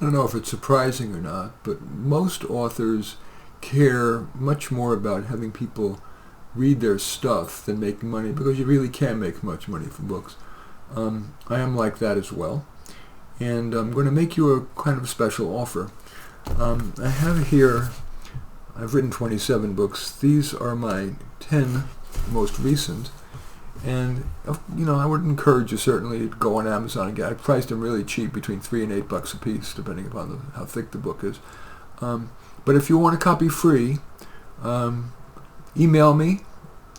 I don't know if it's surprising or not, but most authors care much more about having people read their stuff than making money, because you really can't make much money from books. I am like that as well, and I'm going to make you a kind of special offer. I have here, I've written 27 books. These are my 10 most recent, and I would encourage you certainly to go on Amazon and get. I priced them really cheap, between $3 and $8 a piece, depending upon how thick the book is. But if you want a copy free, email me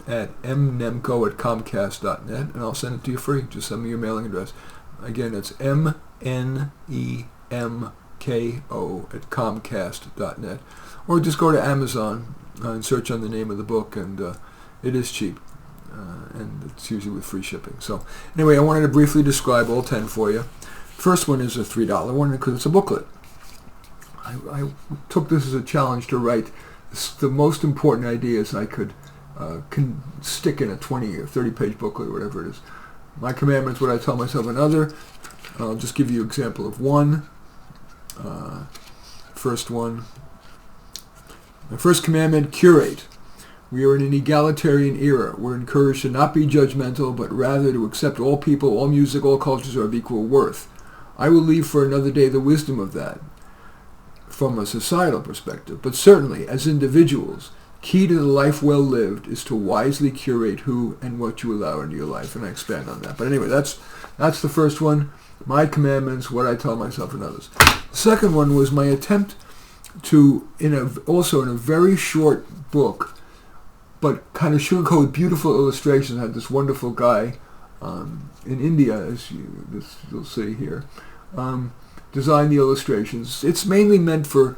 at mnemco@comcast.net, and I'll send it to you free. Just send me your mailing address. Again, it's mnemco@comcast.net, or just go to Amazon and search on the name of the book, and it is cheap, and it's usually with free shipping. So anyway, I wanted to briefly describe all 10 for you. First one is a $3 one because it's a booklet. I took this as a challenge to write the most important ideas I could can stick in a 20 or 30-page booklet, or whatever it is. My commandments, what I tell myself, another. I'll just give you an example of one. First one. My first commandment, curate. We are in an egalitarian era. We're encouraged to not be judgmental, but rather to accept all people, all music, all cultures are of equal worth. I will leave for another day the wisdom of that from a societal perspective, but certainly as individuals, key to the life well lived is to wisely curate who and what you allow into your life, and I expand on that. But anyway, that's the first one. My commandments, what I tell myself and others. The second one was my attempt to, also in a very short book, but kind of sugarcoat with beautiful illustrations. I had this wonderful guy in India, as you'll see here, design the illustrations. It's mainly meant for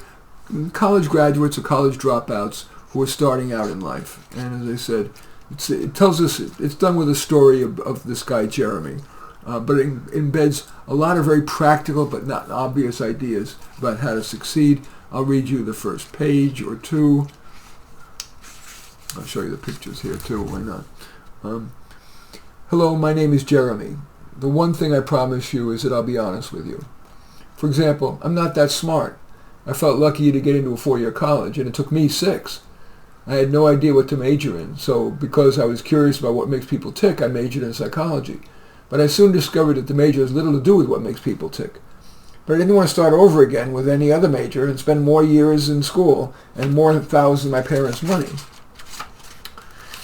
college graduates or college dropouts who are starting out in life. And as I said, it tells us, it's done with a story of this guy Jeremy, but it embeds a lot of very practical but not obvious ideas about how to succeed. I'll read you the first page or two. I'll show you the pictures here too, why not? Hello, my name is Jeremy. The one thing I promise you is that I'll be honest with you. For example, I'm not that smart. I felt lucky to get into a 4-year college, and it took me 6. I had no idea what to major in, so because I was curious about what makes people tick, I majored in psychology. But I soon discovered that the major has little to do with what makes people tick. But I didn't want to start over again with any other major and spend more years in school and more thousands of my parents' money.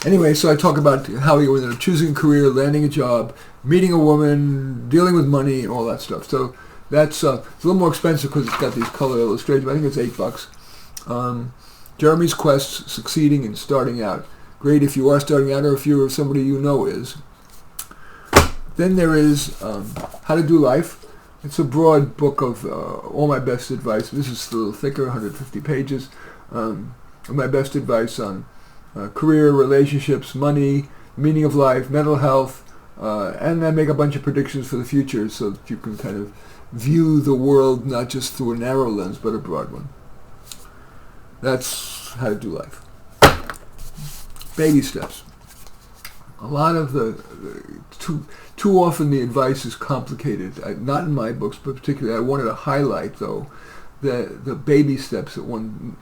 Anyway, so I talk about how you were choosing a career, landing a job, meeting a woman, dealing with money, and all that stuff. So that's it's a little more expensive because it's got these color illustrations. But I think it's $8. Jeremy's Quest, Succeeding and Starting Out. Great if you are starting out, or if you're somebody you know is. Then there is How to Do Life. It's a broad book of all my best advice. This is a little thicker, 150 pages. My best advice on career, relationships, money, meaning of life, mental health, and I make a bunch of predictions for the future so that you can kind of view the world not just through a narrow lens, but a broad one. That's How to Do Life. Baby steps. A lot of too often the advice is complicated. Not in my books, but particularly I wanted to highlight, though, the baby steps that one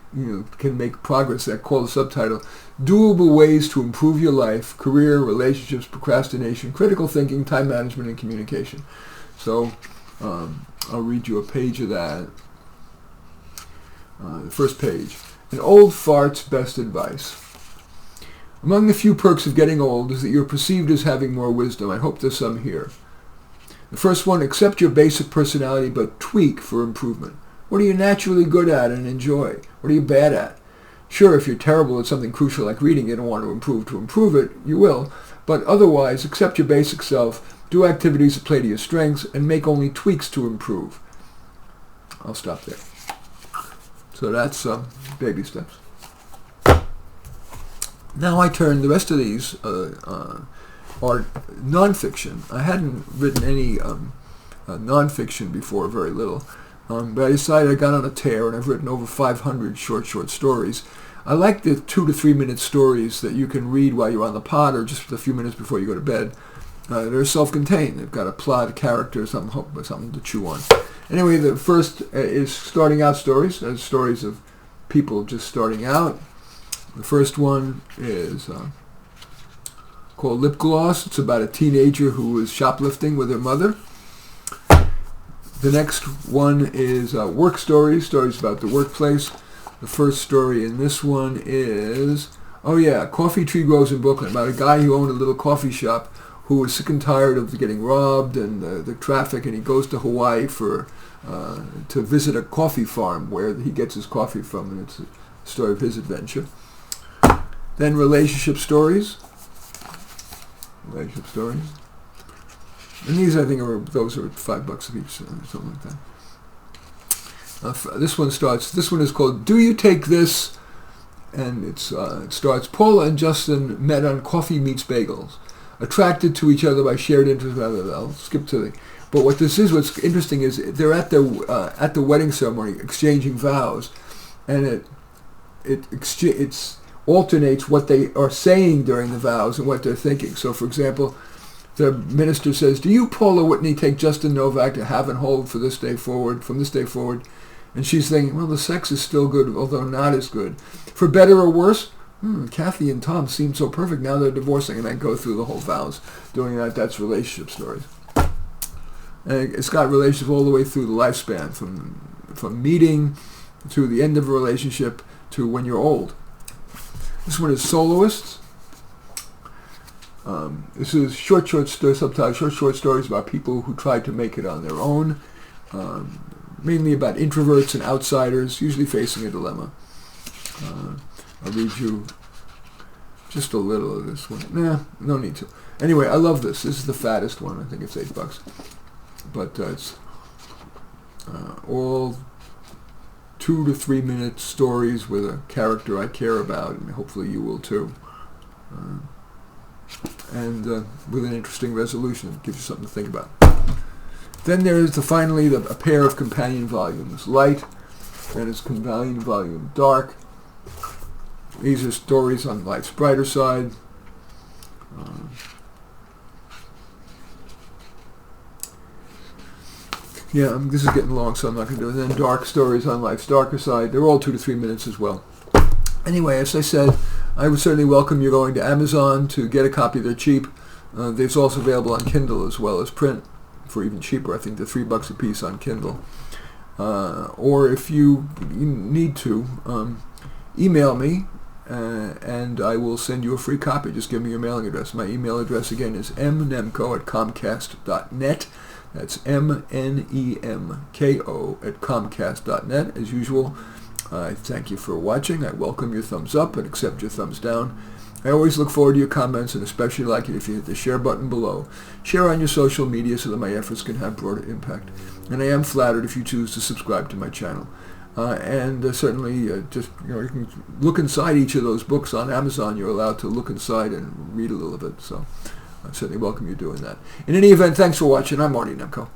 can make progress. That call the subtitle, Doable Ways to Improve Your Life, Career, Relationships, Procrastination, Critical Thinking, Time Management, and Communication. So I'll read you a page of that. The first page. An old fart's best advice. Among the few perks of getting old is that you're perceived as having more wisdom. I hope there's some here. The first one, accept your basic personality but tweak for improvement. What are you naturally good at and enjoy? What are you bad at? Sure, if you're terrible at something crucial like reading it and want to improve it, you will. But otherwise, accept your basic self, do activities that play to your strengths, and make only tweaks to improve. I'll stop there. So that's baby steps. Now I turn, the rest of these are nonfiction. I hadn't written any nonfiction before, very little. But I decided I got on a tear, and I've written over 500 short stories. I like the 2 to 3 minute stories that you can read while you're on the pod or just a few minutes before you go to bed. They're self-contained. They've got a plot, a character, something to chew on. Anyway, the first is starting out stories. Stories of people just starting out. The first one is called Lip Gloss. It's about a teenager who is shoplifting with her mother. The next one is work stories about the workplace. The first story in this one is, Coffee Tree Grows in Brooklyn, about a guy who owned a little coffee shop who was sick and tired of getting robbed and the traffic, and he goes to Hawaii to visit a coffee farm where he gets his coffee from, and it's a story of his adventure. Then relationship stories. And these, I think, those are $5 a piece, something like that. This one is called Do You Take This? And it starts, Paula and Justin met on Coffee Meets Bagels. Attracted to each other by shared interests. I'll skip to but what this is, what's interesting is they're at the wedding ceremony exchanging vows, and it alternates what they are saying during the vows and what they're thinking. So, for example, the minister says, "Do you, Paula Whitney, take Justin Novak to have and hold from this day forward?" And she's thinking, well, the sex is still good, although not as good. For better or worse, Kathy and Tom seem so perfect. Now they're divorcing, and I go through the whole vows. Doing that, that's relationship stories. And it's got relationships all the way through the lifespan, from meeting to the end of a relationship to when you're old. This one is Soloists. This is short stories about people who tried to make it on their own, mainly about introverts and outsiders, usually facing a dilemma. I'll read you just a little of this one. No need to. Anyway, I love this. This is the fattest one. I think it's $8. But it's all 2 to 3 minute stories with a character I care about, and hopefully you will too. And with an interesting resolution. It gives you something to think about. Then there is finally a pair of companion volumes, Light, and its companion volume, Dark. These are stories on life's brighter side. This is getting long, so I'm not going to do it. And then Dark stories on life's darker side. They're all 2 to 3 minutes as well. Anyway, as I said, I would certainly welcome you going to Amazon to get a copy. They're cheap. They're also available on Kindle as well as print for even cheaper. I think they're $3 a piece on Kindle. Or if you need to, email me, and I will send you a free copy. Just give me your mailing address. My email address again is mnemko@comcast.net. That's mnemko@comcast.net. As usual, I thank you for watching. I welcome your thumbs up and accept your thumbs down. I always look forward to your comments, and especially like it if you hit the share button below. Share on your social media so that my efforts can have broader impact. And I am flattered if you choose to subscribe to my channel. Certainly, you can look inside each of those books on Amazon. You're allowed to look inside and read a little bit. So I certainly welcome you doing that. In any event, thanks for watching. I'm Marty Nemko.